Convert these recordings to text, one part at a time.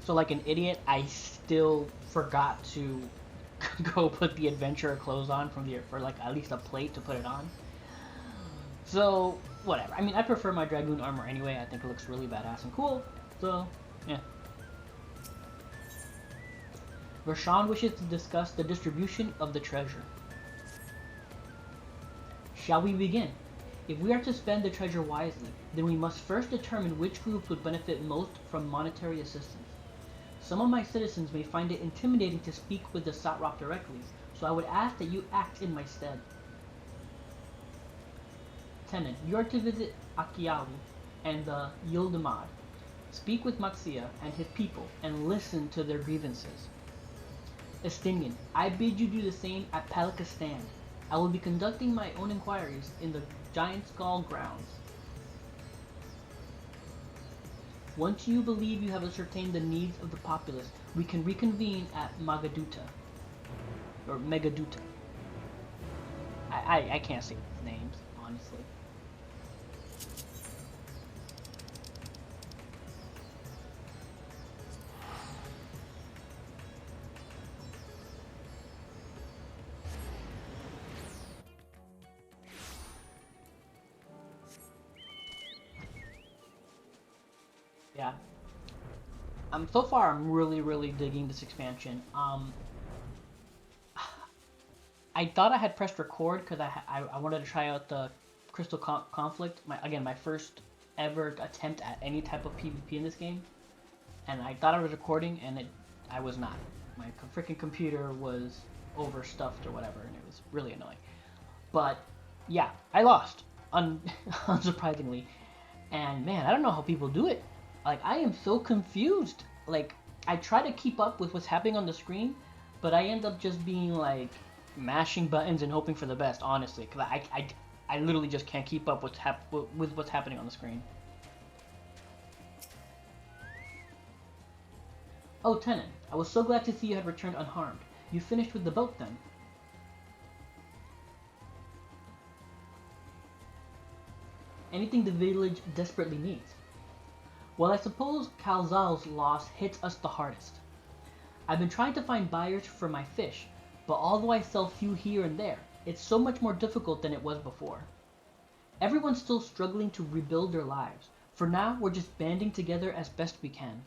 So like an idiot, I still forgot to go put the adventurer clothes on for like at least a plate to put it on. So whatever. I mean, I prefer my dragoon armor anyway. I think it looks really badass and cool. So yeah. Rashawn wishes to discuss the distribution of the treasure. Shall we begin? If we are to spend the treasure wisely, then we must first determine which groups would benefit most from monetary assistance. Some of my citizens may find it intimidating to speak with the Satrap directly, so I would ask that you act in my stead. Tenant, you are to visit Akiali and the Yildamad. Speak with Matsia and his people, and listen to their grievances. Estinian, I bid you do the same at Palikistan. I will be conducting my own inquiries in the Giant Skull grounds. Once you believe you have ascertained the needs of the populace, we can reconvene at Magaduta. Or Megaduta. I can't say names, honestly. Yeah. So far I'm really digging this expansion. I thought I had pressed record because I wanted to try out the Crystal Conflict. My first ever attempt at any type of PvP in this game, and I thought I was recording, and I was not. My freaking computer was overstuffed or whatever, and it was really annoying. But yeah, I lost, unsurprisingly, and man, I don't know how people do it. Like, I am so confused. Like, I try to keep up with what's happening on the screen, but I end up just being like mashing buttons and hoping for the best, honestly, because I literally just can't keep up with what's happening on the screen. Oh, Tenant, I was so glad to see you had returned unharmed. You finished with the boat, then? Anything the village desperately needs. Well, I suppose Kalzal's loss hits us the hardest. I've been trying to find buyers for my fish, but although I sell few here and there, it's so much more difficult than it was before. Everyone's still struggling to rebuild their lives. For now, we're just banding together as best we can.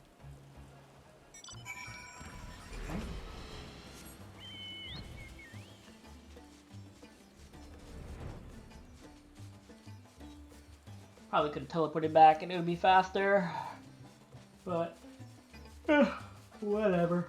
Okay. Probably could have teleported back and it would be faster, but whatever.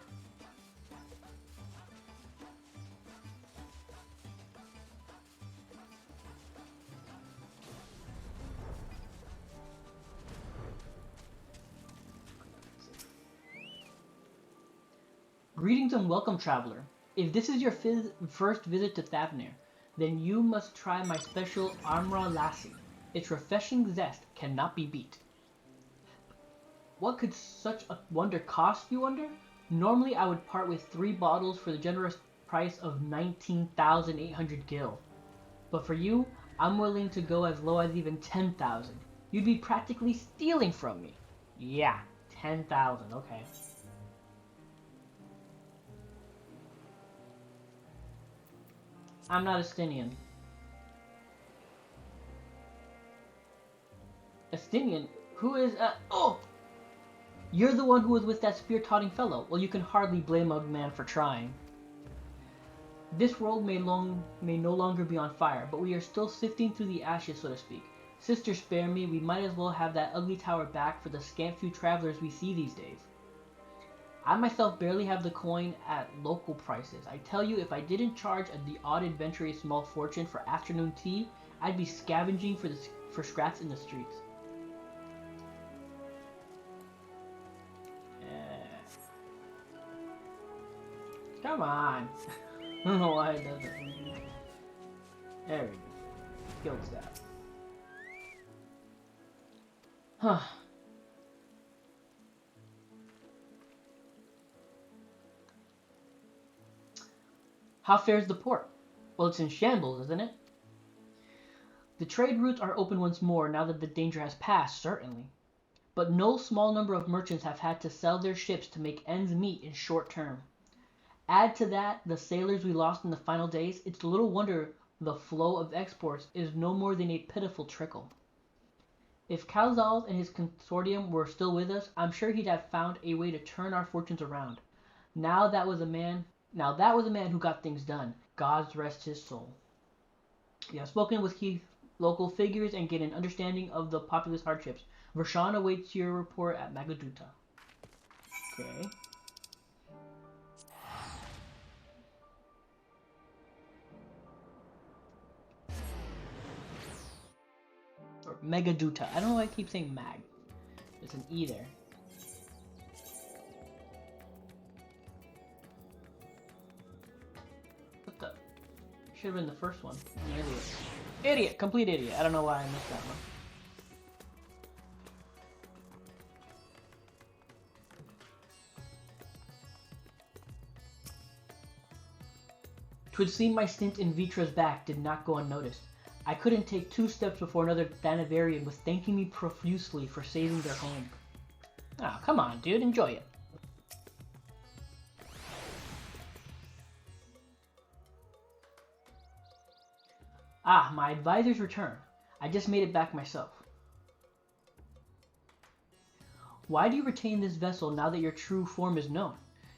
Greetings and welcome, traveler. If this is your first visit to Thavnir, then you must try my special Amra Lassi. Its refreshing zest cannot be beat. What could such a wonder cost, you wonder? Normally I would part with 3 bottles for the generous price of 19,800 gil. But for you, I'm willing to go as low as even 10,000. You'd be practically stealing from me. Yeah, 10,000, okay. I'm not Estinian. Estinian? Who is, oh! You're the one who was with that spear-totting fellow. Well, you can hardly blame a man for trying. This world may no longer be on fire, but we are still sifting through the ashes, so to speak. Sister, spare me, we might as well have that ugly tower back for the scant few travelers we see these days. I myself barely have the coin at local prices. I tell you, if I didn't charge the odd adventurer a small fortune for afternoon tea, I'd be scavenging for scraps in the streets. Come on. I don't know why it does that. There we go. Skilled staff. Huh. How fares the port? Well, it's in shambles, isn't it? The trade routes are open once more now that the danger has passed, certainly. but no small number of merchants have had to sell their ships to make ends meet in short term. Add to that the sailors we lost in the final days, it's little wonder the flow of exports is no more than a pitiful trickle. If Calzal and his consortium were still with us, I'm sure he'd have found a way to turn our fortunes around. Now that was a man who got things done. God rest his soul. Yeah, I've spoken with key local figures and get an understanding of the populous hardships. Vershawn awaits your report at Magaduta. Okay. Or Megaduta. I don't know why I keep saying Mag. It's an E there. What the? Should have been the first one. I'm an idiot. Idiot! Complete idiot. I don't know why I missed that one. Twould seem my stint in Vitra's back did not go unnoticed. I couldn't take 2 steps before another Danavarian was thanking me profusely for saving their home. Ah, oh, come on, dude. Enjoy it. Ah, my advisor's return. I just made it back myself. Why do you retain this vessel now that your true form is known?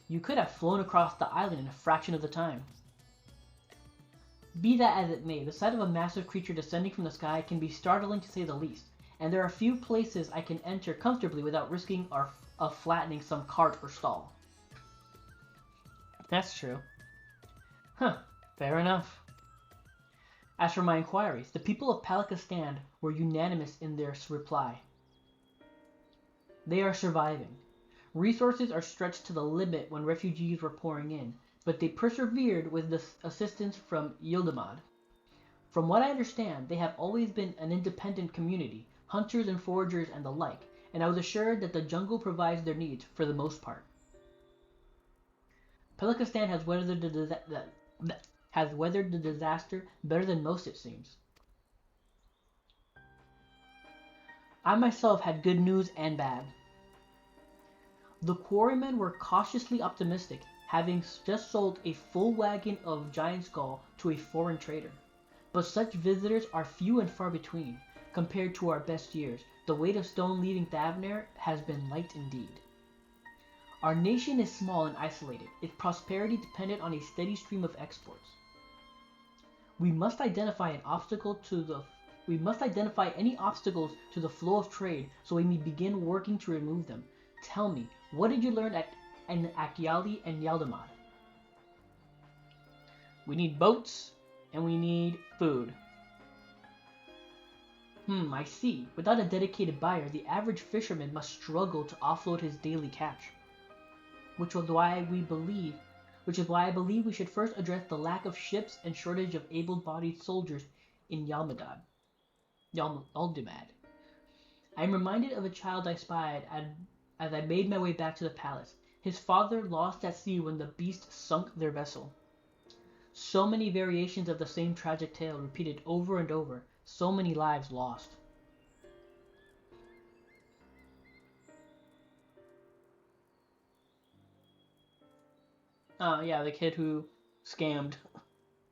You could have flown across the island in a fraction of the time. Be that as it may, the sight of a massive creature descending from the sky can be startling to say the least, and there are few places I can enter comfortably without risking of flattening some cart or stall. That's true. Huh, fair enough. As for my inquiries, the people of Palakistan were unanimous in their reply. They are surviving. Resources are stretched to the limit when refugees were pouring in, but they persevered with the assistance from Yildamad. From what I understand, they have always been an independent community, hunters and foragers and the like, and I was assured that the jungle provides their needs for the most part. Palakistan has weathered the disaster better than most, it seems. I myself had good news and bad. The quarrymen were cautiously optimistic, having just sold a full wagon of giant skull to a foreign trader. But such visitors are few and far between. Compared to our best years, the weight of stone leaving Thavner has been light indeed. Our nation is small and isolated, its prosperity dependent on a steady stream of exports. We must identify any obstacles to the flow of trade so we may begin working to remove them. Tell me, what did you learn in Akyali and Yaldamad? We need boats, and we need food. I see. Without a dedicated buyer, the average fisherman must struggle to offload his daily catch. Which is why I believe we should first address the lack of ships and shortage of able-bodied soldiers in Yaldamad. I am reminded of a child I spied as I made my way back to the palace. His father lost at sea when the beast sunk their vessel. So many variations of the same tragic tale repeated over and over, so many lives lost. Yeah, the kid who scammed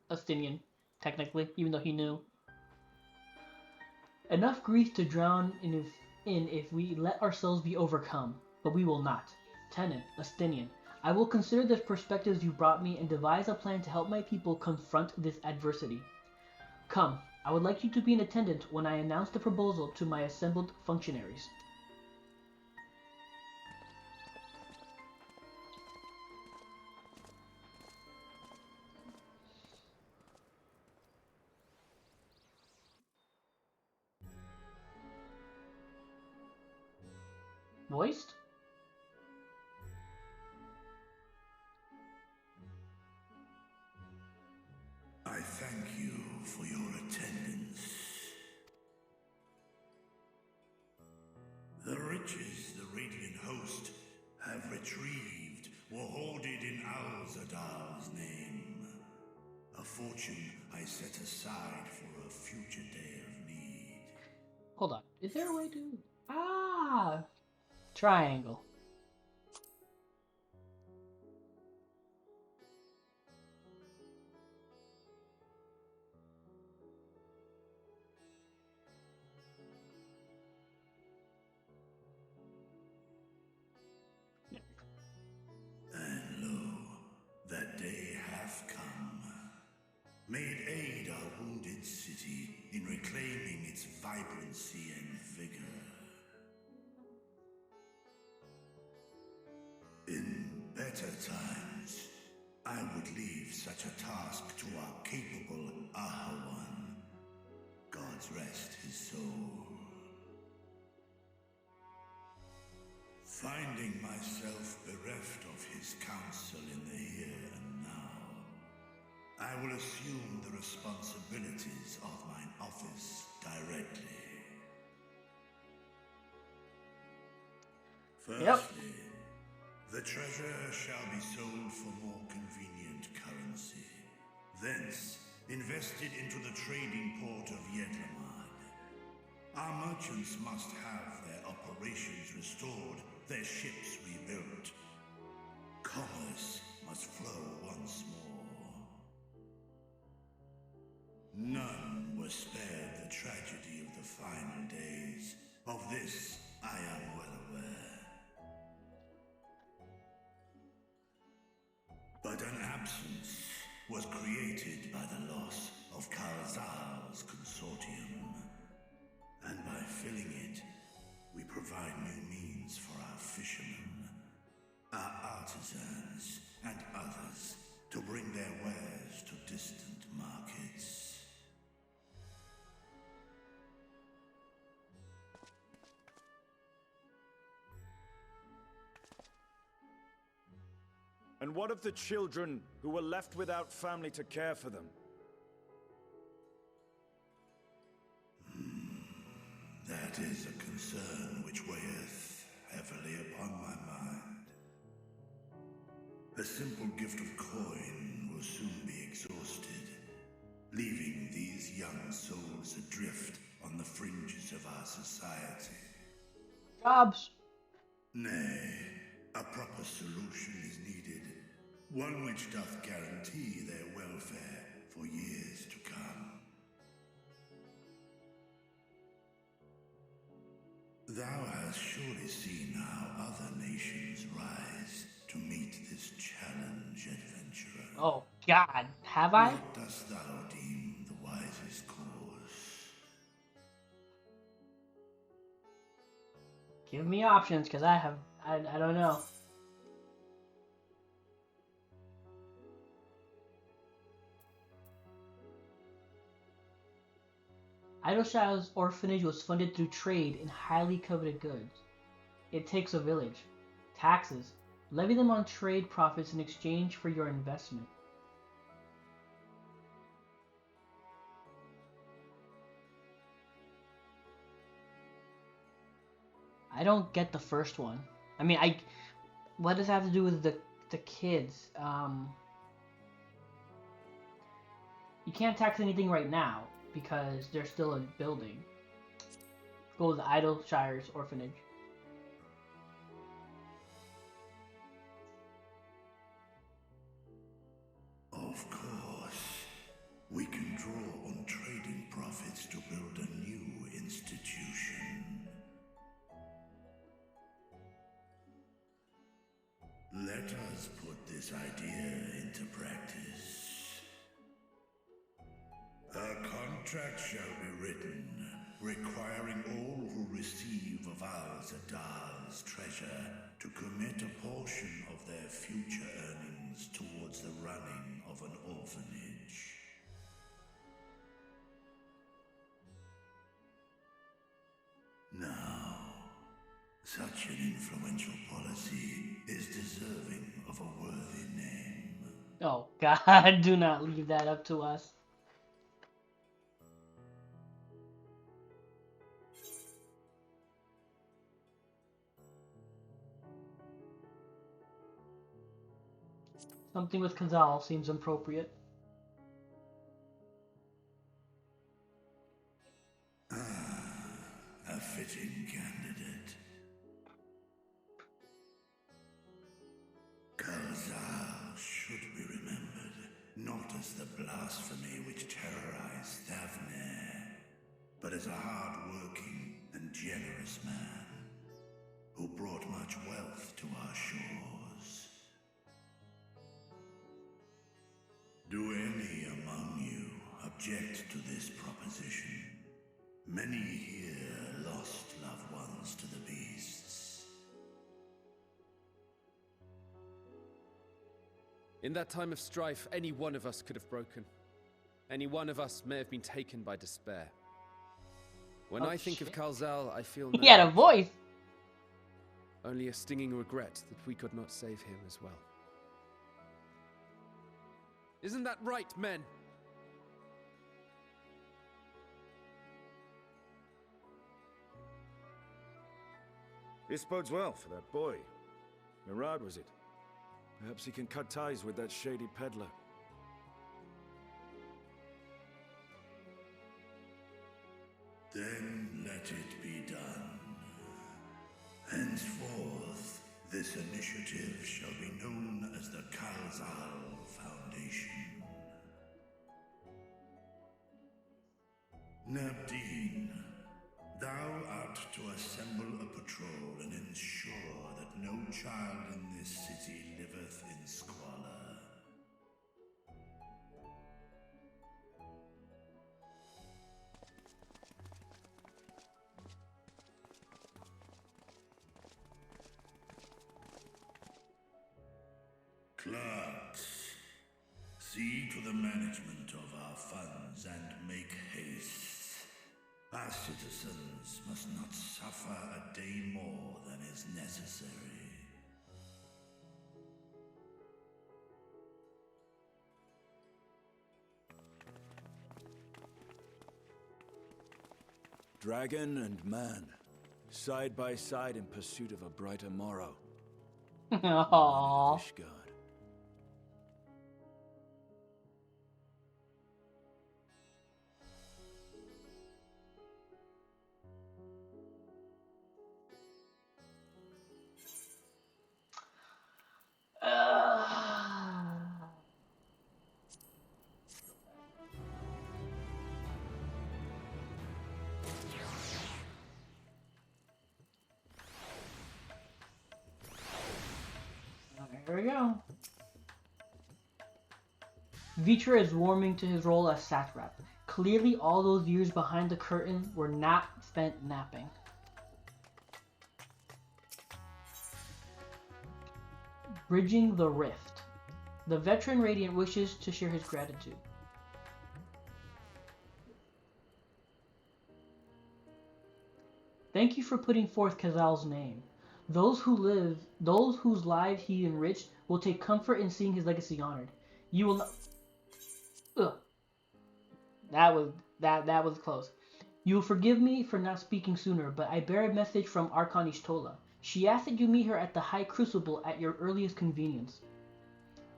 Astinian, technically, even though he knew. Enough grief to drown in if we let ourselves be overcome, but we will not. Tenant, Astinian, I will consider the perspectives you brought me and devise a plan to help my people confront this adversity. Come, I would like you to be in attendance when I announce the proposal to my assembled functionaries. Voiced? I thank you for your attendance. The riches the Radiant Host have retrieved were hoarded in Al-Zadar's name. A fortune I set aside for a future day of need. Hold on. Is there a way to... Ah! Triangle. And lo, that day hath come. Made aid our wounded city in reclaiming its vibrancy and vigor. In better times, I would leave such a task to our capable Ahawan. God's rest his soul. Finding myself bereft of his counsel in the here and now, I will assume the responsibilities of mine office directly. Firstly, the treasure shall be sold for more convenient currency. Thence, invested into the trading port of Yedlamad. Our merchants must have their operations restored, their ships rebuilt. Commerce must flow once more. None were spared the tragedy of the final days. Of this, I am well aware. But an absence was created by the loss of Kalzar's consortium. And by filling it, we provide new means for our fishermen, our artisans, and others to bring their wares to distant markets. And what of the children who were left without family to care for them? That is a concern which weigheth heavily upon my mind. A simple gift of coin will soon be exhausted, leaving these young souls adrift on the fringes of our society. Jobs. Nay, a proper solution is needed, one which doth guarantee their welfare for years to come. Thou hast surely seen how other nations rise to meet this challenge, adventurer. Oh, God. Have I? What dost thou deem the wisest course? Give me options, because I don't know. Idleshild's orphanage was funded through trade in highly coveted goods. It takes a village. Taxes. Levy them on trade profits in exchange for your investment. I don't get the first one. I mean, what does that have to do with the kids? You can't tax anything right now because they're still a building. Go with Idleshire's orphanage. Of course, we can draw on trading profits to build a new institution. Let us put this idea into practice. A contract shall be written, requiring all who receive of Al-Zadar's treasure to commit a portion of their future earnings towards the running of an orphanage. Now, such an influential policy is deserving of a worthy name. Oh, God, do not leave that up to us. Something with Kazal seems appropriate. A fitting candidate. blasphemy which terrorized Thavne, but as a hard-working and generous man who brought much wealth to our shores. Do any among you object to this proposition? Many here lost loved ones to the beasts. In that time of strife, any one of us could have broken. Any one of us may have been taken by despair. When I think of Kalzal, I feel He had a no, voice. only a stinging regret that we could not save him as well. Isn't that right, men? This bodes well for that boy. Mirad, was it? Perhaps he can cut ties with that shady peddler. Then let it be done. Henceforth, this initiative shall be known as the Kalzal Foundation. Nabdeen, thou art to assemble a patrol and ensure that no child in this city liveth in squalor. Clerks, see to the management of our funds and make haste. Our citizens must not suffer a day more than is necessary. Dragon and man, side by side in pursuit of a brighter morrow. Aww. Ishgard. Here we go. Vitra is warming to his role as satrap. Clearly, all those years behind the curtain were not spent napping. Bridging the rift. The veteran Radiant wishes to share his gratitude. Thank you for putting forth Kazal's name. Those whose lives he enriched, will take comfort in seeing his legacy honored. You will not. Ugh. That was close. You will forgive me for not speaking sooner, but I bear a message from Archon Ishtola. She asked that you meet her at the High Crucible at your earliest convenience.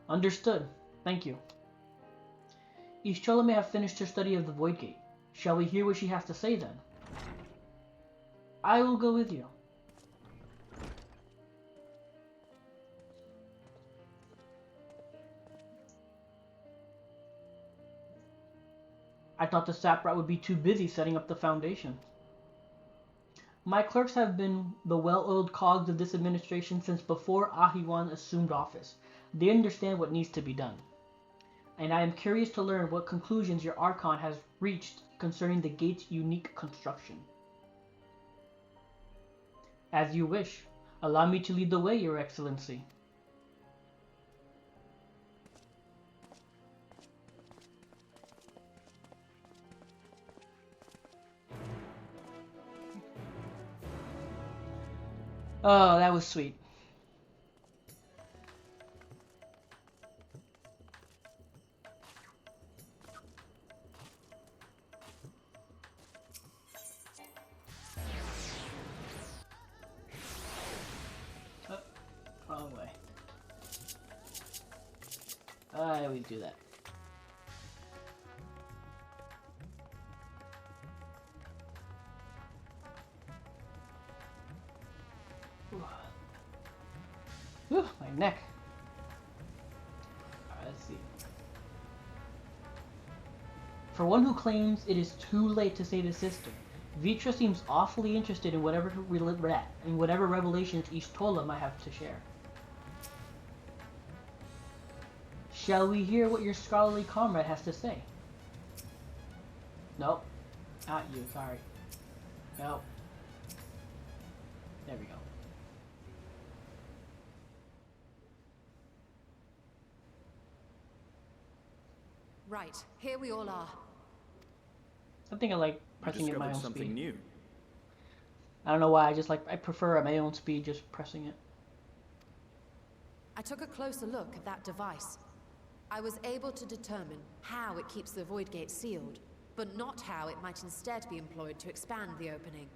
Understood. Thank you. Ishtola may have finished her study of the Void Gate. Shall we hear what she has to say then? I will go with you. I thought the Saprat would be too busy setting up the foundation. My clerks have been the well-oiled cogs of this administration since before Ahiwan assumed office. They understand what needs to be done. And I am curious to learn what conclusions your Archon has reached concerning the gate's unique construction. As you wish. Allow me to lead the way, Your Excellency. Oh, that was sweet. Oh, wrong way. I always do that. Whew, my neck. Alright, let's see. For one who claims it is too late to save his sister, Vitra seems awfully interested in whatever revelations each Tola might have to share. Shall we hear what your scholarly comrade has to say? Nope. Not you, sorry. Nope. There we go. Right, here we all are. I think I like You pressing at my discovered own something speed. new. I don't know why, I prefer at my own speed just pressing it. I took a closer look at that device. I was able to determine how it keeps the Void Gate sealed, but not how it might instead be employed to expand the opening.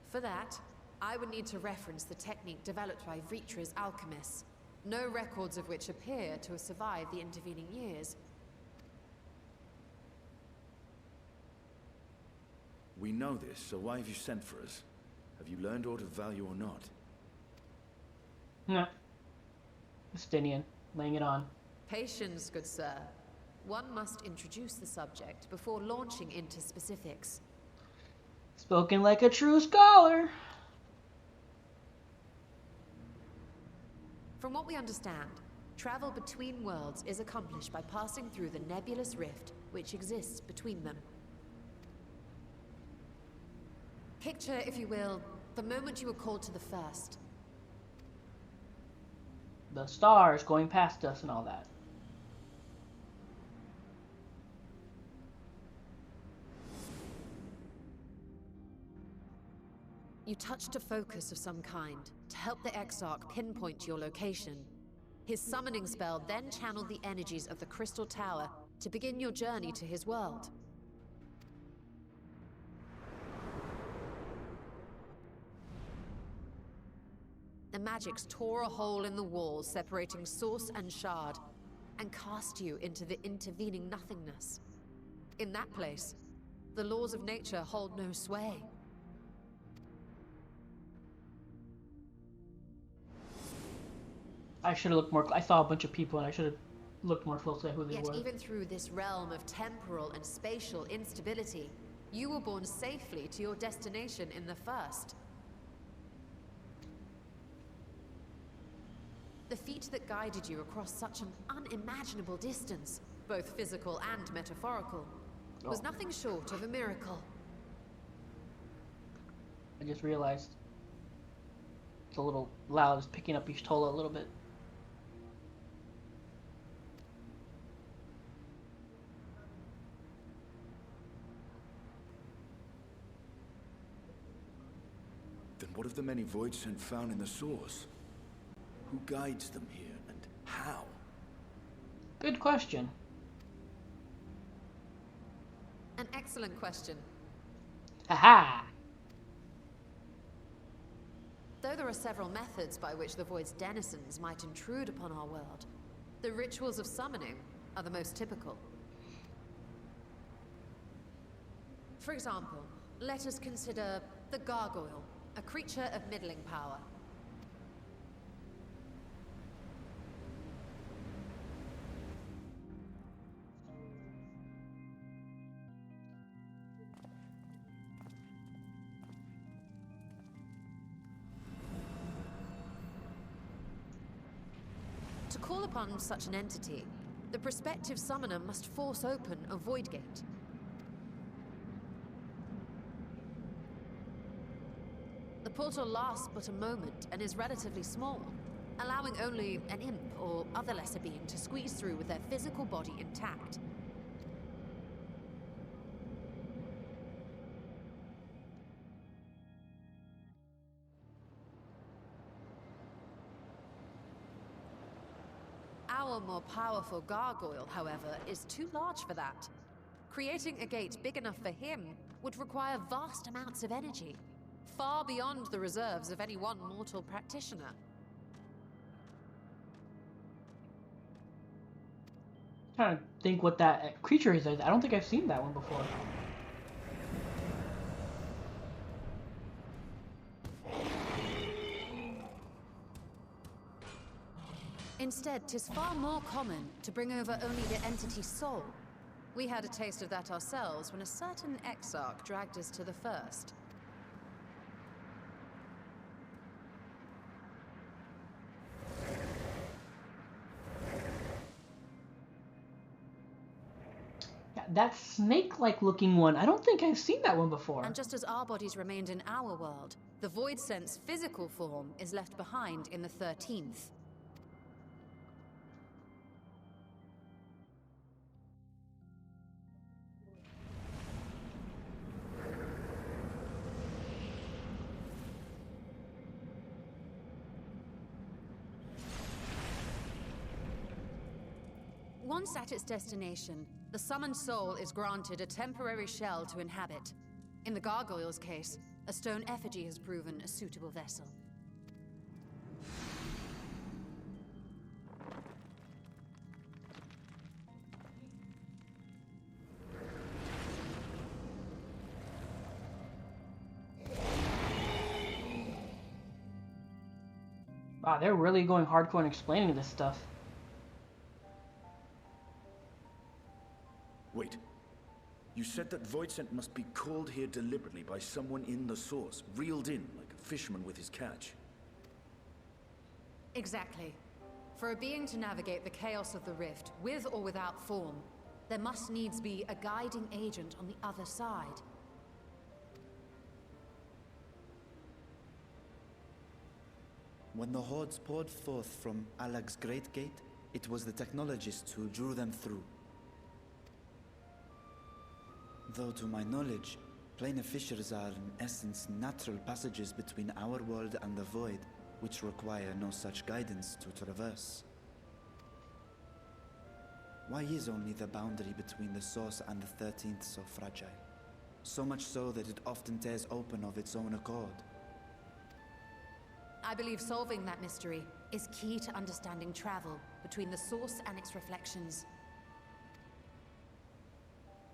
For that, I would need to reference the technique developed by Vitra's alchemists, no records of which appear to have survived the intervening years. We know this, so why have you sent for us? Have you learned aught of value or not? No. Justinian, laying it on. Patience, good sir. One must introduce the subject before launching into specifics. Spoken like a true scholar. From what we understand, travel between worlds is accomplished by passing through the nebulous rift which exists between them. Picture, if you will, the moment you were called to the first. The stars going past us and all that. You touched a focus of some kind to help the Exarch pinpoint your location. His summoning spell then channeled the energies of the Crystal Tower to begin your journey to his world. The magics tore a hole in the wall separating source and shard, and cast you into the intervening nothingness. In that place, the laws of nature hold no sway. I should have looked more. I saw a bunch of people and I should have looked more closely at who they Yet were. even through this realm of temporal and spatial instability, you were borne safely to your destination in the first. The feat that guided you across such an unimaginable distance, both physical and metaphorical, was nothing short of a miracle. I just realized it's a little loud. It's picking up Ishtola a little bit. Then what of the many void scent found in the source? Who guides them here, and how? Good question. An excellent question. Haha! Though there are several methods by which the Void's denizens might intrude upon our world, the rituals of summoning are the most typical. For example, let us consider the Gargoyle, a creature of middling power. To call upon such an entity, the prospective summoner must force open a void gate. The portal lasts but a moment and is relatively small, allowing only an imp or other lesser being to squeeze through with their physical body intact. Our more powerful gargoyle, however, is too large for that. Creating a gate big enough for him would require vast amounts of energy, far beyond the reserves of any one mortal practitioner. I'm trying to think what that creature is. I don't think I've seen that one before. Instead, 'tis far more common to bring over only the entity's soul, We had a taste of that ourselves when a certain exarch dragged us to the first. Yeah, that snake-like looking one, I don't think I've seen that one before. And just as our bodies remained in our world, the Void Sense physical form is left behind in the 13th. Once at its destination, the summoned soul is granted a temporary shell to inhabit. In the gargoyle's case, a stone effigy has proven a suitable vessel. Wow, they're really going hardcore and explaining this stuff. Wait. You said that Voidsent must be called here deliberately by someone in the source, reeled in like a fisherman with his catch. Exactly. For a being to navigate the chaos of the rift, with or without form, there must needs be a guiding agent on the other side. When the hordes poured forth from Alag's Great Gate, it was the technologists who drew them through. Though to my knowledge, planar fissures are in essence natural passages between our world and the void, which require no such guidance to traverse. Why is only the boundary between the source and the 13th so fragile? So much so that it often tears open of its own accord. I believe solving that mystery is key to understanding travel between the source and its reflections.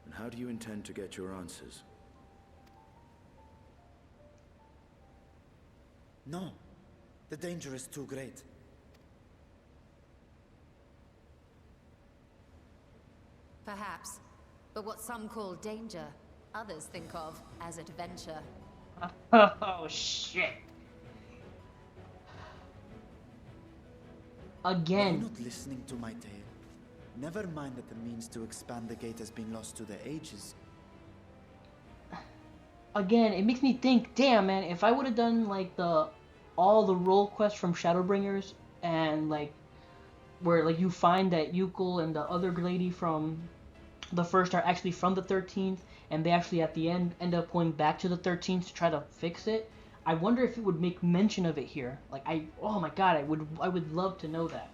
And how do you intend to get your answers? No. The danger is too great. Perhaps. But what some call danger, others think of as adventure. Oh, shit. Are you Again. not listening to my tale? Never mind that the means to expand the gate has been lost to the ages. Again, it makes me think, damn, man, if I would have done, like, all the role quests from Shadowbringers, and, like, where, like, you find that Yukul and the other lady from the first are actually from the 13th, and they actually, at the end up going back to the 13th to try to fix it, I wonder if it would make mention of it here. Like, oh my god, I would love to know that.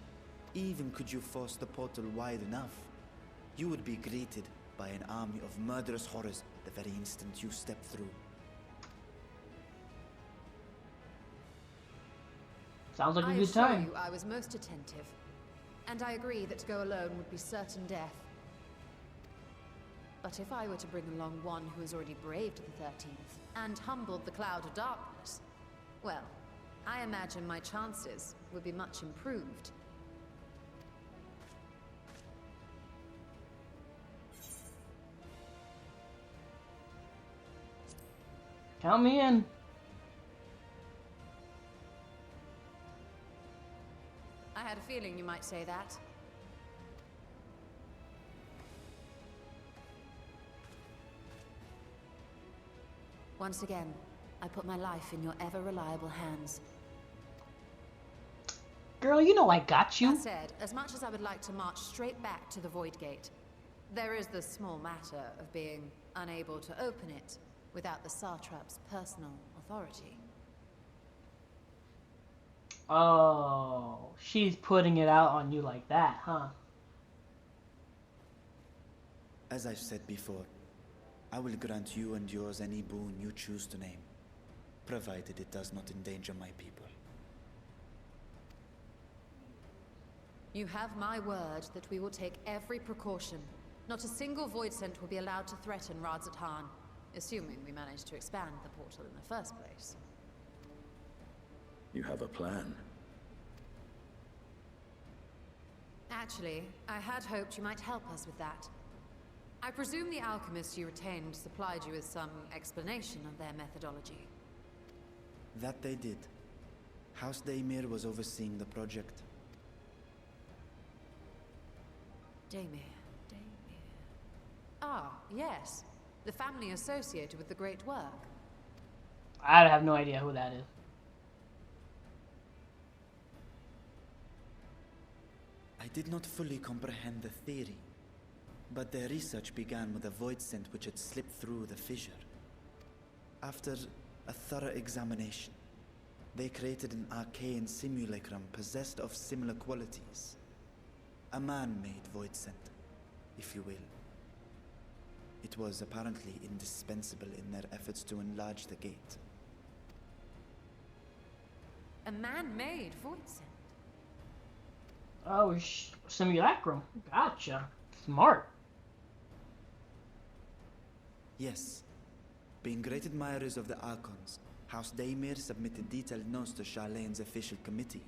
Even could you force the portal wide enough, you would be greeted by an army of murderous horrors the very instant you step through. Sounds like a I good assure time. you I was most attentive. And I agree that to go alone would be certain death. But if I were to bring along one who has already braved the 13th, and humbled the cloud of darkness, well, I imagine my chances would be much improved. Count me in. I had a feeling you might say that. Once again, I put my life in your ever-reliable hands. Girl, you know I got you. That said, as much as I would like to march straight back to the Void Gate, there is the small matter of being unable to open it without the Satrap's personal authority. Oh, she's putting it out on you like that, huh? As I've said before, I will grant you and yours any boon you choose to name, provided it does not endanger my people. You have my word that we will take every precaution. Not a single Voidsent will be allowed to threaten Radzatan, assuming we manage to expand the portal in the first place. You have a plan. Actually, I had hoped you might help us with that. I presume the alchemists you retained supplied you with some explanation of their methodology. That they did. House Daemir was overseeing the project. Daemir. Ah, yes. The family associated with the great work. I have no idea who that is. I did not fully comprehend the theory, but their research began with a void scent which had slipped through the fissure. After a thorough examination, they created an arcane simulacrum possessed of similar qualities. A man-made void scent, if you will. It was apparently indispensable in their efforts to enlarge the gate. A man-made void scent. Oh, simulacrum. Gotcha. Smart. Yes. Being great admirers of the Archons, House Daemir submitted detailed notes to Charlene's official committee.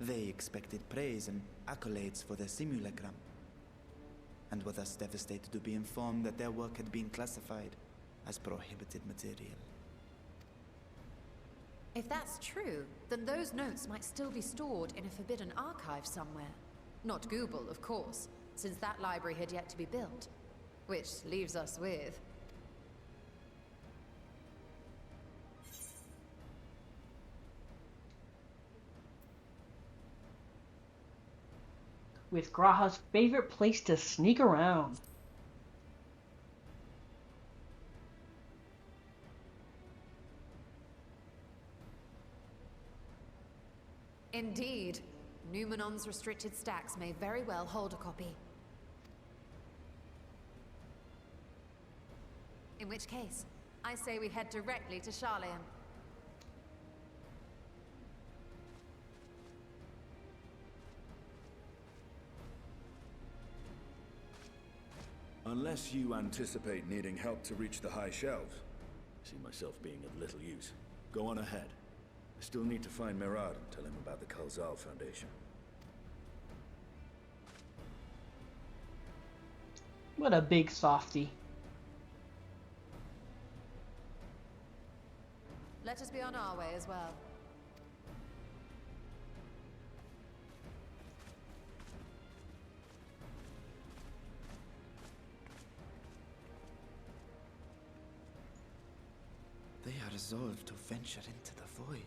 They expected praise and accolades for their simulacrum, and were thus devastated to be informed that their work had been classified as prohibited material. If that's true, then those notes might still be stored in a forbidden archive somewhere. Not Google, of course, since that library had yet to be built. Which leaves us with... With Graha's favorite place to sneak around. Indeed. Numenon's restricted stacks may very well hold a copy. In which case, I say we head directly to Charlene. Unless you anticipate needing help to reach the high shelves, I see myself being of little use. Go on ahead. I still need to find Mirad and tell him about the Khalzal Foundation. What a big softy. Let us be on our way as well. They are resolved to venture into the void.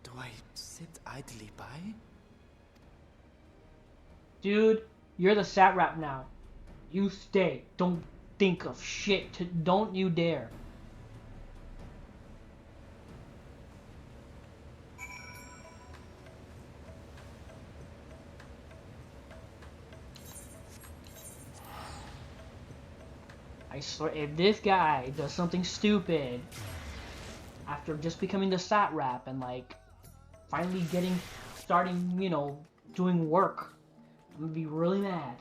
Do I sit idly by? Dude, you're the satrap now. You stay. Don't think of shit. Don't you dare. I swear, if this guy does something stupid after just becoming the satrap and like finally starting, you know, doing work, I'm gonna be really mad.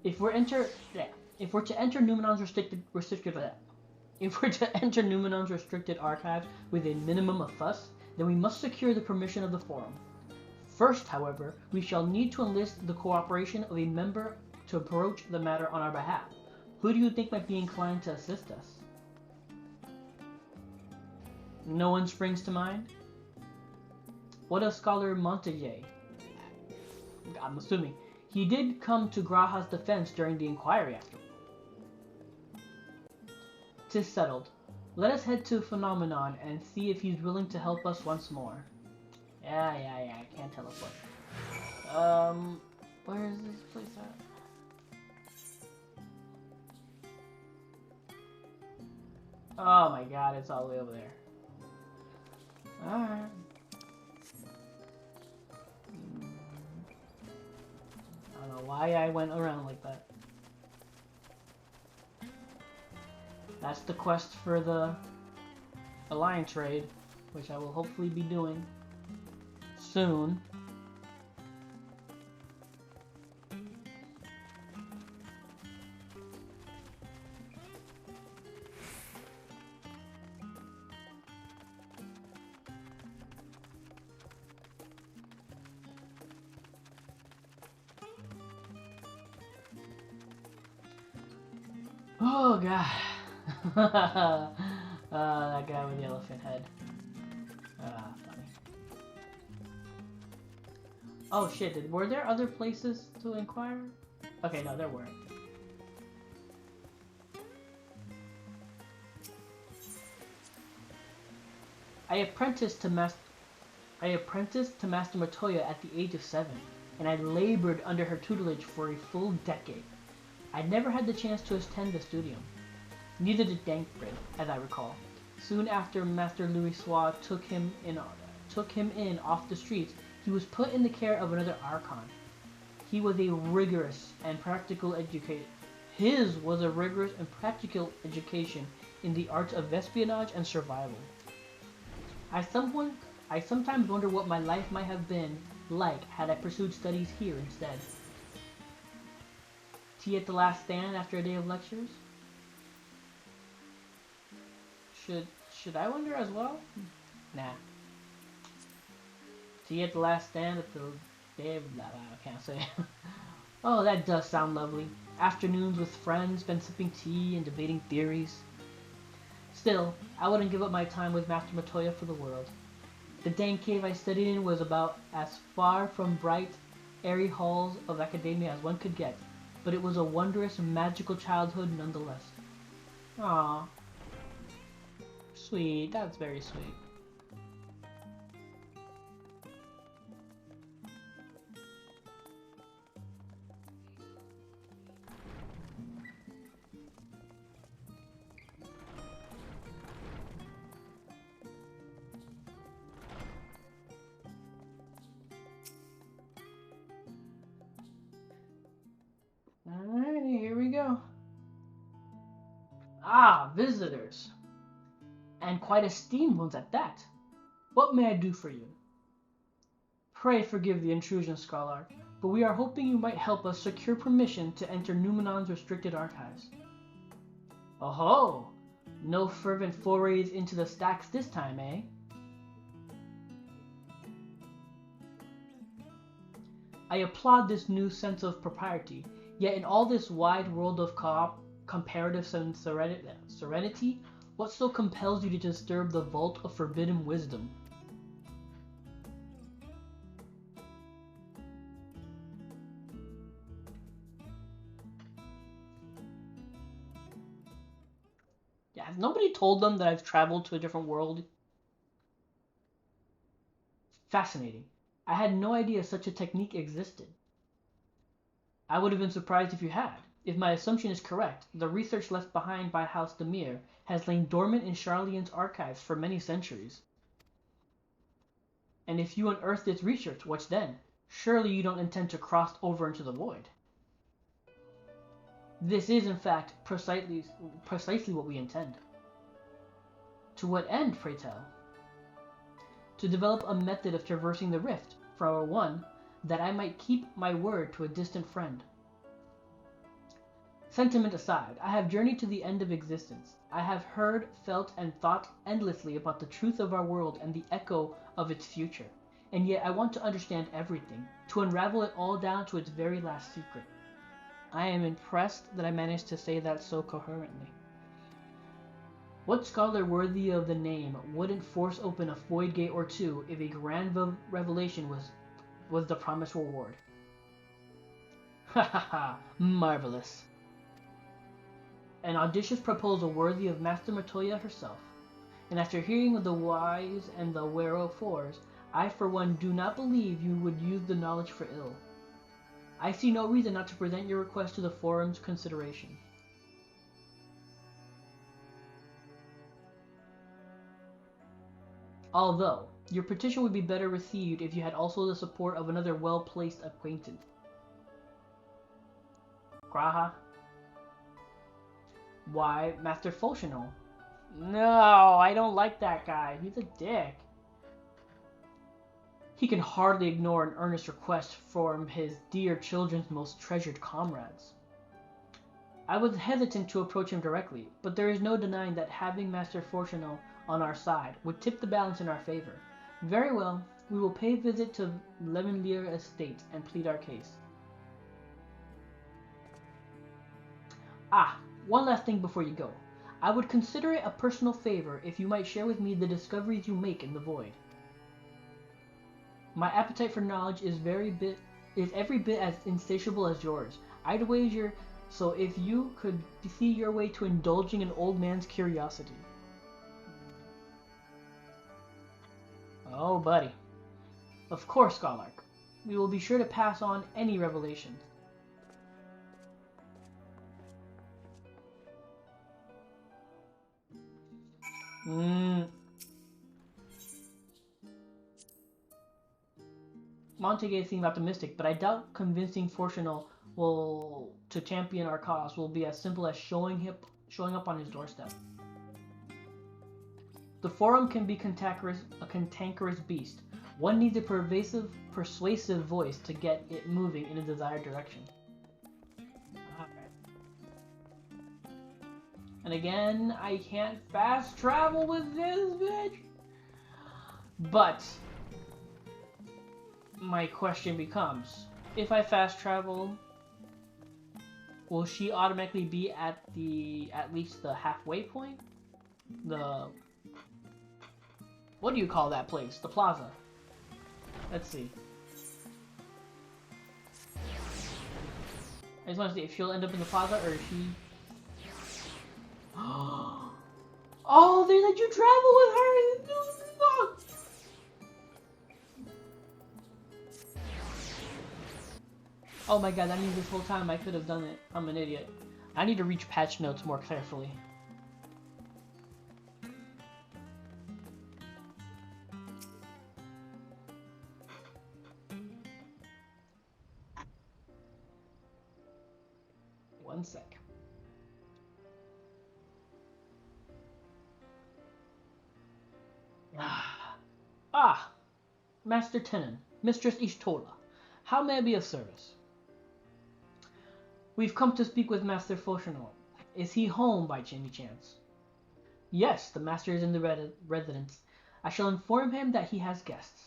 If we're to enter Numenon's restricted archives with a minimum of fuss, then we must secure the permission of the Forum. First, however, we shall need to enlist the cooperation of a member to approach the matter on our behalf. Who do you think might be inclined to assist us? No one springs to mind? What of Scholar Montague? I'm assuming. He did come to Graha's defense during the inquiry after. 'Tis settled. Let us head to Phenomenon and see if he's willing to help us once more. Yeah, I can't teleport. Where is this place at? Oh my god, it's all the way over there. Alright. I don't know why I went around like that. That's the quest for the Alliance raid, which I will hopefully be doing soon. Oh god. That guy with the elephant head. Funny. Oh shit, were there other places to inquire? Okay, no, there weren't. I apprenticed to Master Matoya at the age of 7, and I labored under her tutelage for a full decade. I never had the chance to attend the studio. Neither did Dankbrid, as I recall. Soon after Master Louis Sois took him in off the streets, he was put in the care of another Archon. His was a rigorous and practical education in the arts of espionage and survival. I sometimes wonder what my life might have been like had I pursued studies here instead. Tea at the last stand after a day of lectures? Should I wonder as well? Nah. Tea at the last stand at the day of I can't say. Oh, that does sound lovely. Afternoons with friends, spent sipping tea and debating theories. Still, I wouldn't give up my time with Master Matoya for the world. The dank cave I studied in was about as far from bright, airy halls of academia as one could get, but it was a wondrous, magical childhood nonetheless. Aww. Sweet, that's very sweet. Alrighty, here we go. Ah, visitors. And quite esteemed ones at that. What may I do for you? Pray forgive the intrusion, Scholar, but we are hoping you might help us secure permission to enter Numenon's restricted archives. Oh-ho! No fervent forays into the stacks this time, eh? I applaud this new sense of propriety, yet in all this wide world of comparative serenity, what so compels you to disturb the vault of forbidden wisdom? Yeah, has nobody told them that I've traveled to a different world? Fascinating. I had no idea such a technique existed. I would have been surprised if you had. If my assumption is correct, the research left behind by House Demir has lain dormant in Charlian's archives for many centuries. And if you unearthed its research, what then? Surely you don't intend to cross over into the void. This is, in fact, precisely what we intend. To what end, pray tell? To develop a method of traversing the rift, for one, that I might keep my word to a distant friend. Sentiment aside, I have journeyed to the end of existence. I have heard, felt, and thought endlessly about the truth of our world and the echo of its future. And yet I want to understand everything, to unravel it all down to its very last secret. I am impressed that I managed to say that so coherently. What scholar worthy of the name wouldn't force open a void gate or two if a grand revelation was the promised reward? Ha ha ha! Marvelous. An audacious proposal worthy of Master Matoya herself. And after hearing of the whys and the wherefores, I for one do not believe you would use the knowledge for ill. I see no reason not to present your request to the forum's consideration. Although, your petition would be better received if you had also the support of another well-placed acquaintance. Graha? Why, Master Fulchinol? No, I don't like that guy. He's a dick. He can hardly ignore an earnest request from his dear children's most treasured comrades. I was hesitant to approach him directly, but there is no denying that having Master Fulchinol on our side would tip the balance in our favor. Very well, we will pay a visit to Levenlier Estate and plead our case. Ah, one last thing before you go. I would consider it a personal favor if you might share with me the discoveries you make in the void. My appetite for knowledge is every bit as insatiable as yours. I'd wager so if you could see your way to indulging an old man's curiosity. Oh, buddy. Of course, Scholark. We will be sure to pass on any revelations. Montague seemed optimistic, but I doubt convincing Fortunal to champion our cause will be as simple as showing up on his doorstep. The Forum can be a cantankerous beast. One needs a persuasive voice to get it moving in a desired direction. And again, I can't fast travel with this bitch. But my question becomes, if I fast travel, will she automatically be at least the halfway point? What do you call that place? The plaza. Let's see. I just want to see if she'll end up in the plaza or if she... Oh, they let you travel with her! Oh my god, that means this whole time I could have done it. I'm an idiot. I need to reach patch notes more carefully. One sec. Master Tenon, Mistress Ishtola, how may I be of service? We've come to speak with Master Foshinol. Is he home by any chance? Yes, the master is in the residence. I shall inform him that he has guests.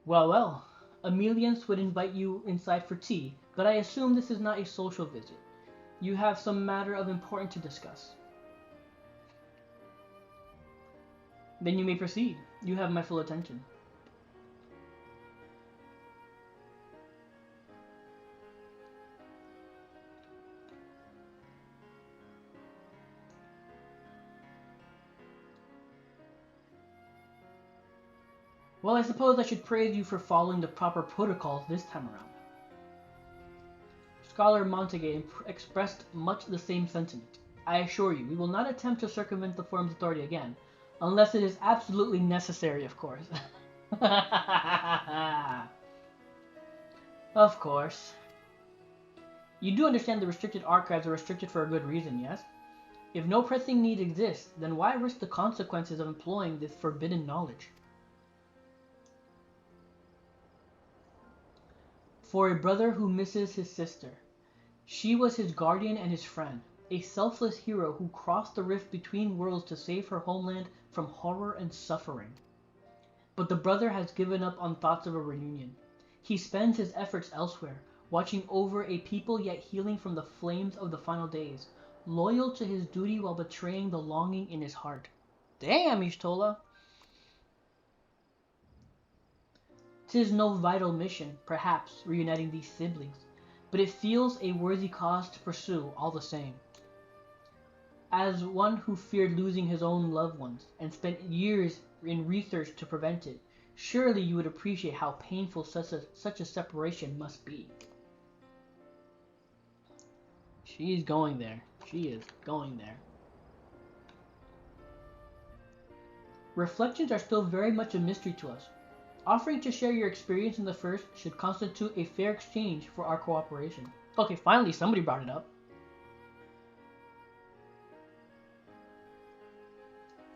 Well, Emelians would invite you inside for tea, but I assume this is not a social visit. You have some matter of importance to discuss. Then you may proceed. You have my full attention. Well, I suppose I should praise you for following the proper protocols this time around. Scholar Montague expressed much the same sentiment. I assure you, we will not attempt to circumvent the Forum's authority again, unless it is absolutely necessary, of course. Of course. You do understand the restricted archives are restricted for a good reason, yes? If no pressing need exists, then why risk the consequences of employing this forbidden knowledge? For a brother who misses his sister. She was his guardian and his friend, a selfless hero who crossed the rift between worlds to save her homeland from horror and suffering. But the brother has given up on thoughts of a reunion. He spends his efforts elsewhere, watching over a people yet healing from the flames of the final days, loyal to his duty while betraying the longing in his heart. Damn, Ishtola! 'Tis no vital mission, perhaps, reuniting these siblings, but it feels a worthy cause to pursue all the same. As one who feared losing his own loved ones and spent years in research to prevent it, surely you would appreciate how painful such a separation must be. She's going there. She is going there. Reflections are still very much a mystery to us. Offering to share your experience in the first should constitute a fair exchange for our cooperation. Okay, finally somebody brought it up.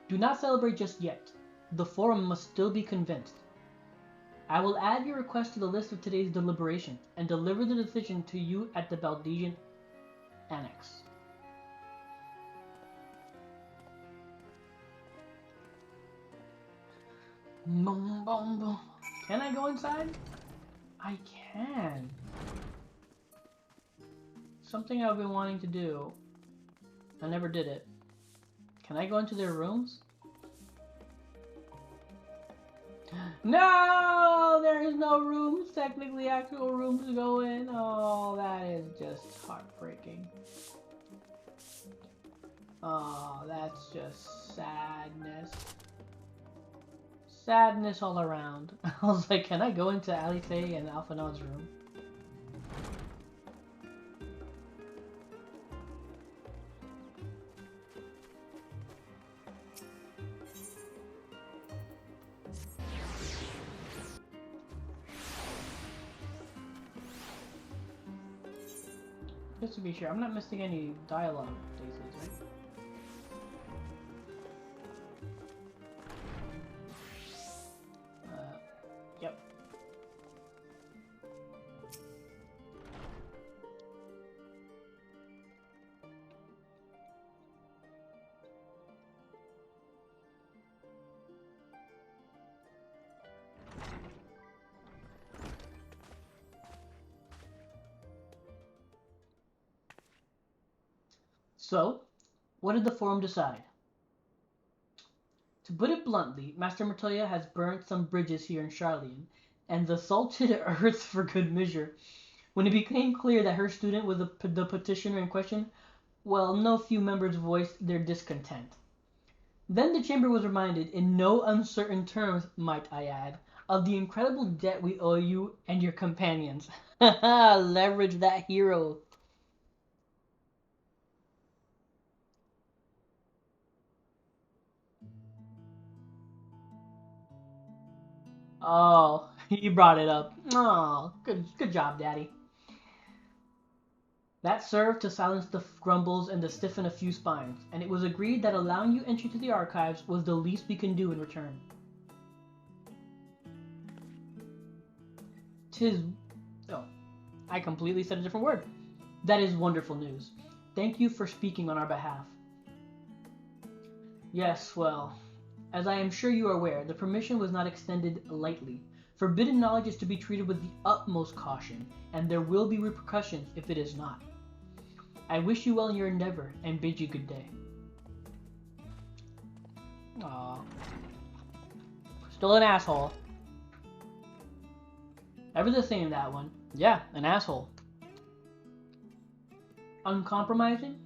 Do not celebrate just yet. The Forum must still be convinced. I will add your request to the list of today's deliberation and deliver the decision to you at the Baldesian Annex. Boom, boom, boom. Can I go inside? I can. Something I've been wanting to do. I never did it. Can I go into their rooms? No! There is no rooms, technically actual rooms to go in. Oh, that is just heartbreaking. Oh, that's just sadness. Sadness all around. I was like, can I go into Alice and Alphanod's room? Just to be sure, I'm not missing any dialogue, Daisies, right? Yep. So, what did the forum decide? To put it bluntly, Master Matoya has burnt some bridges here in Charlian, and the salted earth for good measure. When it became clear that her student was the petitioner in question, well, no few members voiced their discontent. Then the chamber was reminded, in no uncertain terms, might I add, of the incredible debt we owe you and your companions. Haha, leverage that hero. Oh, he brought it up. Oh, good job, Daddy. That served to silence the grumbles and to stiffen a few spines, and it was agreed that allowing you entry to the archives was the least we can do in return. 'Tis... Oh, I completely said a different word. That is wonderful news. Thank you for speaking on our behalf. Yes, well, as I am sure you are aware, the permission was not extended lightly. Forbidden knowledge is to be treated with the utmost caution, and there will be repercussions if it is not. I wish you well in your endeavor, and bid you good day. Aww. Still an asshole. Ever the same, that one. Yeah, an asshole. Uncompromising?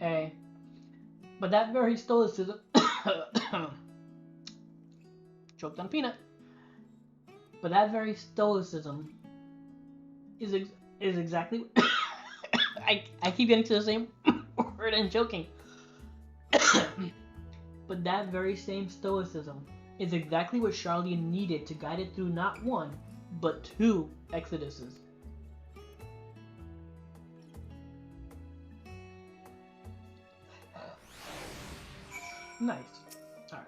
Eh. But that very stoicism... Choked on peanut. But that very stoicism is exactly... I keep getting to the same word and joking. But that very same stoicism is exactly what Charlian needed to guide it through not one, but two exoduses. Nice. Alright.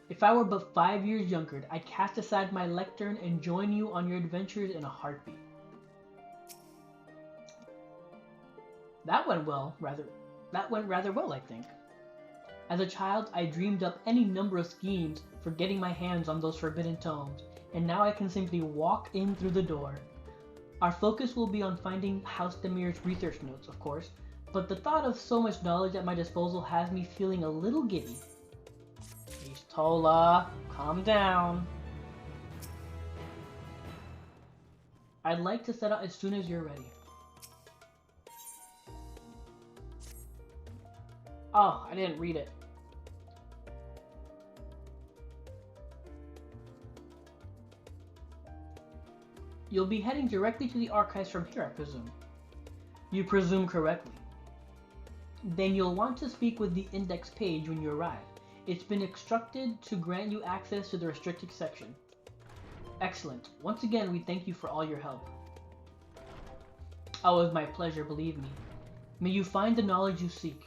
If I were but 5 years younger, I'd cast aside my lectern and join you on your adventures in a heartbeat. That went rather well, I think. As a child, I dreamed up any number of schemes for getting my hands on those forbidden tomes, and now I can simply walk in through the door. Our focus will be on finding House Demir's research notes, of course, but the thought of so much knowledge at my disposal has me feeling a little giddy. Tola, calm down. I'd like to set out as soon as you're ready. Oh, I didn't read it. You'll be heading directly to the archives from here, I presume. You presume correctly. Then you'll want to speak with the index page when you arrive. It's been instructed to grant you access to the restricted section. Excellent. Once again, we thank you for all your help. Oh, it was my pleasure, believe me. May you find the knowledge you seek.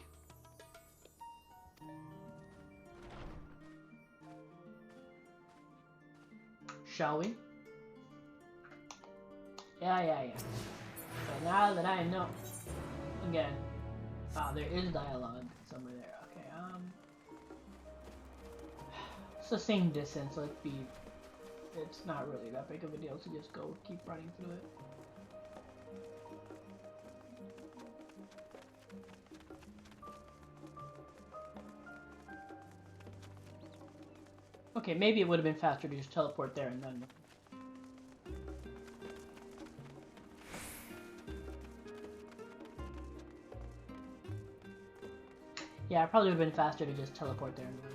Shall we? Yeah. So now that I know, again, there is dialogue somewhere there. Okay, it's the same distance. Let's be. It's not really that big of a deal to just go keep running through it. Okay, maybe it would have been faster to just teleport there and then. Yeah, it probably would have been faster to just teleport there and then.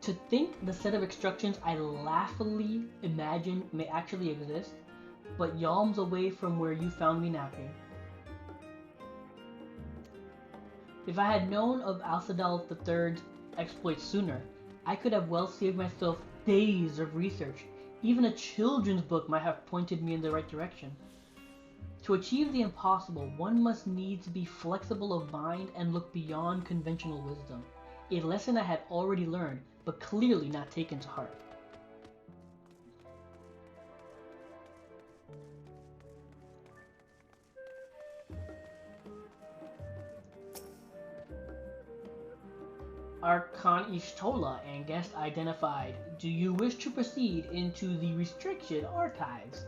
To think the set of instructions I laughingly imagined may actually exist, but yalms away from where you found me napping. If I had known of Alcidal III's exploits sooner, I could have well saved myself days of research. Even a children's book might have pointed me in the right direction. To achieve the impossible, one must needs be flexible of mind and look beyond conventional wisdom. A lesson I had already learned, but clearly not taken to heart. Archon Ishtola and guest identified. Do you wish to proceed into the restricted archives?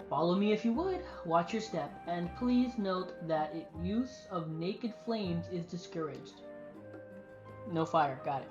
Follow me if you would, watch your step, and please note that use of naked flames is discouraged. No fire, got it.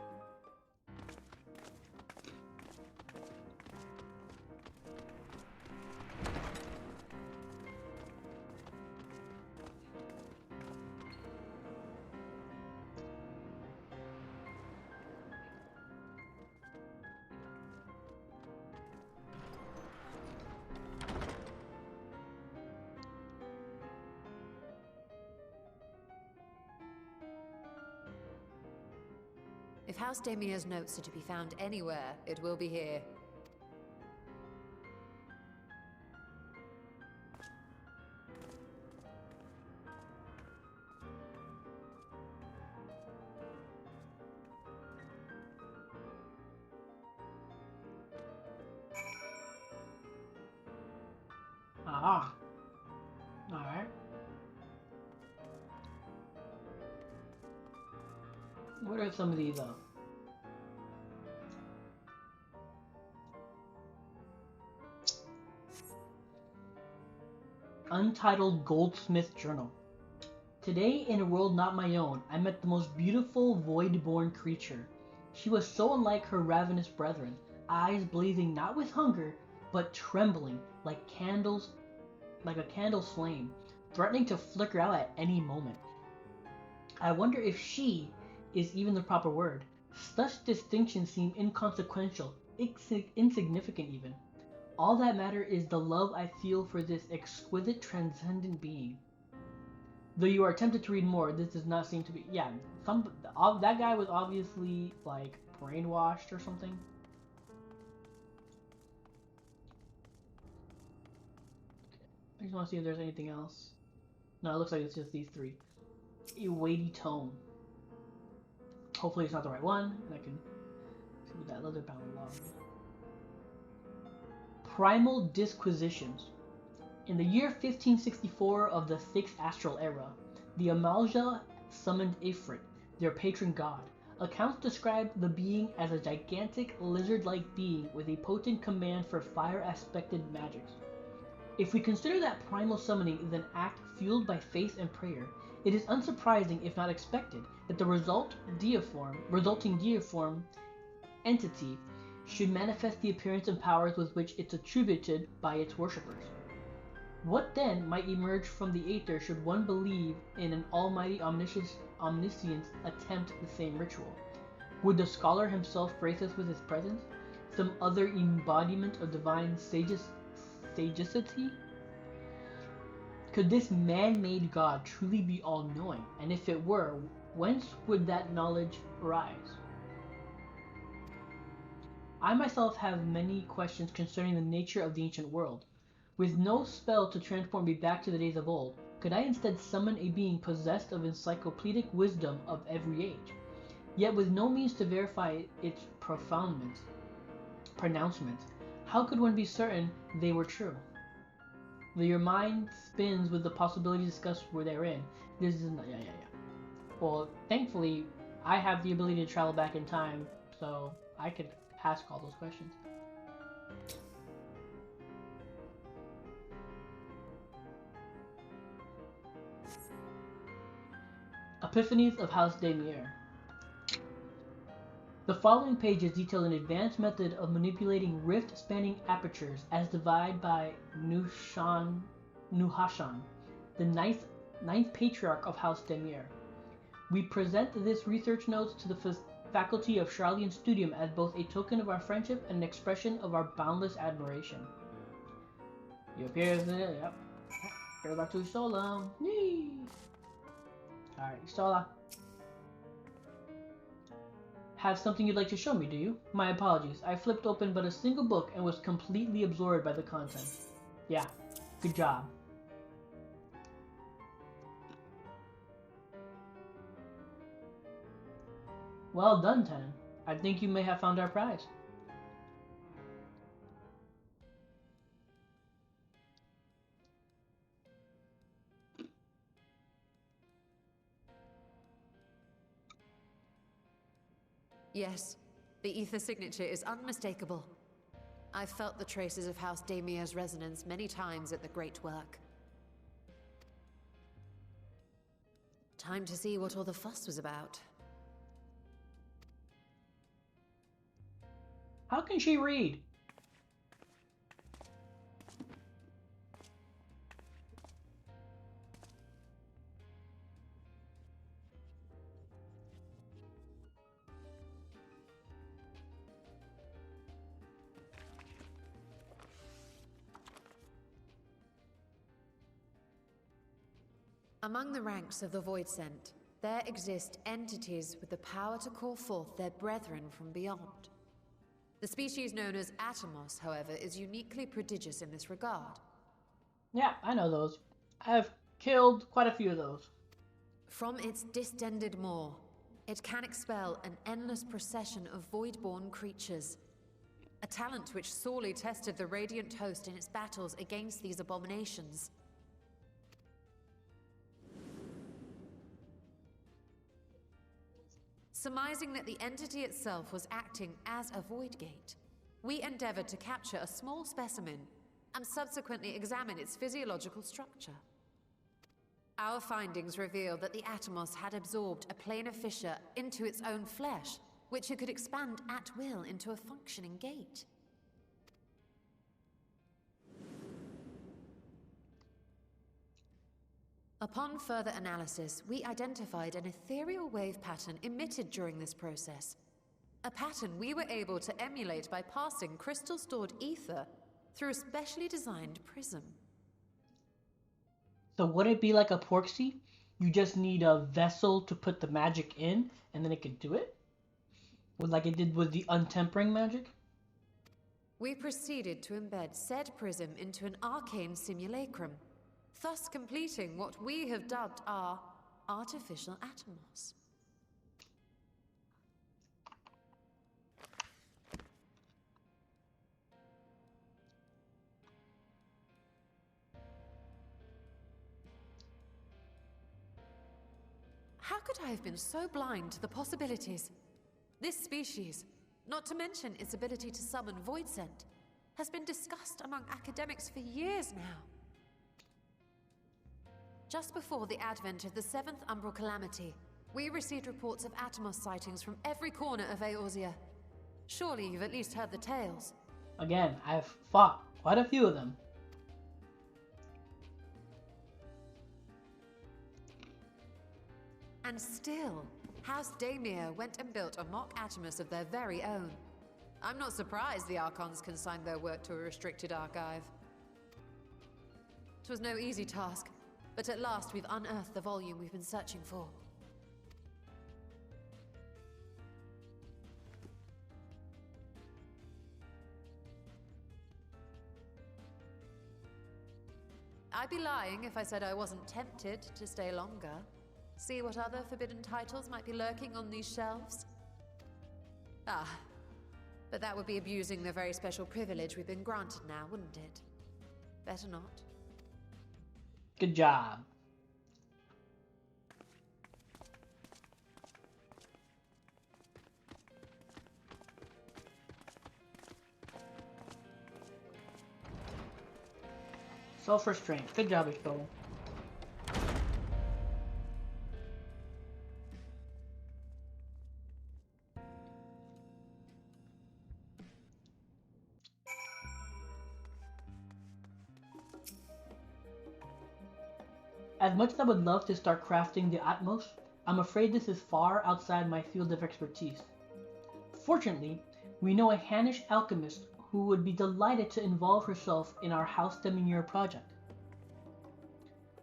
If House Damir's notes are to be found anywhere, it will be here. Aha. Alright. What are some of these, Untitled Goldsmith Journal. Today, in a world not my own, I met the most beautiful void-born creature. She was so unlike her ravenous brethren, eyes blazing not with hunger, but trembling like a candle's flame, threatening to flicker out at any moment. I wonder if she is even the proper word. Such distinctions seem inconsequential, insignificant even. All that matter is the love I feel for this exquisite transcendent being. Though you are tempted to read more, this does not seem to be. Yeah, that guy was obviously like brainwashed or something. I just want to see if there's anything else. No, it looks like it's just these three. A weighty tome. Hopefully it's not the right one, and I can see that leather bound log. Primal Disquisitions. In the year 1564 of the 6th Astral Era, the Amalja summoned Ifrit, their patron god. Accounts describe the being as a gigantic lizard-like being with a potent command for fire-aspected magics. If we consider that primal summoning is an act fueled by faith and prayer, it is unsurprising, if not expected, that the resulting deiform entity should manifest the appearance and powers with which it's attributed by its worshippers. What then might emerge from the Aether should one believe in an almighty omniscience attempt the same ritual? Would the scholar himself grace us with his presence? Some other embodiment of divine sagacity? Could this man-made god truly be all-knowing? And if it were, whence would that knowledge arise? I myself have many questions concerning the nature of the ancient world. With no spell to transport me back to the days of old, could I instead summon a being possessed of encyclopedic wisdom of every age, yet with no means to verify its pronouncements? How could one be certain they were true? Your mind spins with the possibilities discussed were therein. This is not, yeah. Well, thankfully, I have the ability to travel back in time, so I could ask all those questions. Epiphanies of House Damier. The following pages detail an advanced method of manipulating rift-spanning apertures as divided by Nuhashan, the ninth patriarch of House Damier. We present this research notes to the faculty of Charlian Studium as both a token of our friendship and an expression of our boundless admiration. You appear as yep. Go back to Sola. Yee! Alright, Sola. Have something you'd like to show me, do you? My apologies. I flipped open but a single book and was completely absorbed by the content. Yeah, good job. Well done, Ten. I think you may have found our prize. Yes, the ether signature is unmistakable. I've felt the traces of House Damier's resonance many times at the Great Work. Time to see what all the fuss was about. How can she read? Among the ranks of the Void Sent, there exist entities with the power to call forth their brethren from beyond. The species known as Atomos, however, is uniquely prodigious in this regard. Yeah, I know those. I've killed quite a few of those. From its distended maw, it can expel an endless procession of void-born creatures. A talent which sorely tested the Radiant host in its battles against these abominations. Surmising that the entity itself was acting as a void gate, we endeavored to capture a small specimen and subsequently examine its physiological structure. Our findings revealed that the Atomos had absorbed a planar fissure into its own flesh, which it could expand at will into a functioning gate. Upon further analysis, we identified an ethereal wave pattern emitted during this process. A pattern we were able to emulate by passing crystal-stored ether through a specially designed prism. So would it be like a Porksy? You just need a vessel to put the magic in, and then it could do it? Like it did with the untempering magic? We proceeded to embed said prism into an arcane simulacrum, thus completing what we have dubbed our artificial Atomos. How could I have been so blind to the possibilities? This species, not to mention its ability to summon Void Sent, has been discussed among academics for years now. Just before the advent of the 7th Umbral Calamity, we received reports of Atomos sightings from every corner of Eorzea. Surely you've at least heard the tales. Again, I've fought quite a few of them. And still, House Damier went and built a mock Atomos of their very own. I'm not surprised the Archons consigned their work to a restricted archive. It was no easy task, but at last we've unearthed the volume we've been searching for. I'd be lying if I said I wasn't tempted to stay longer. See what other forbidden titles might be lurking on these shelves? Ah, but that would be abusing the very special privilege we've been granted now, wouldn't it? Better not. Good job. Self-restraint. Good job, Ishko. As much as I would love to start crafting the Atmos, I'm afraid this is far outside my field of expertise. Fortunately, we know a Hannish alchemist who would be delighted to involve herself in our House Demineur project.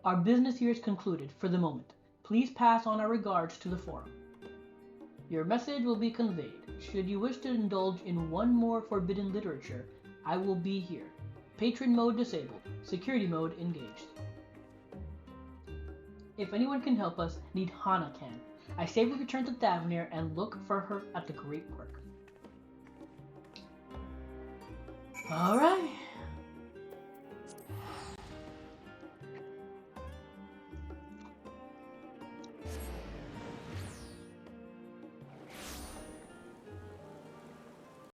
Our business here is concluded for the moment. Please pass on our regards to the forum. Your message will be conveyed. Should you wish to indulge in one more forbidden literature, I will be here. Patron mode disabled. Security mode engaged. If anyone can help us, need Hana can. I say we return to Thavnir and look for her at the Great Work. Alright.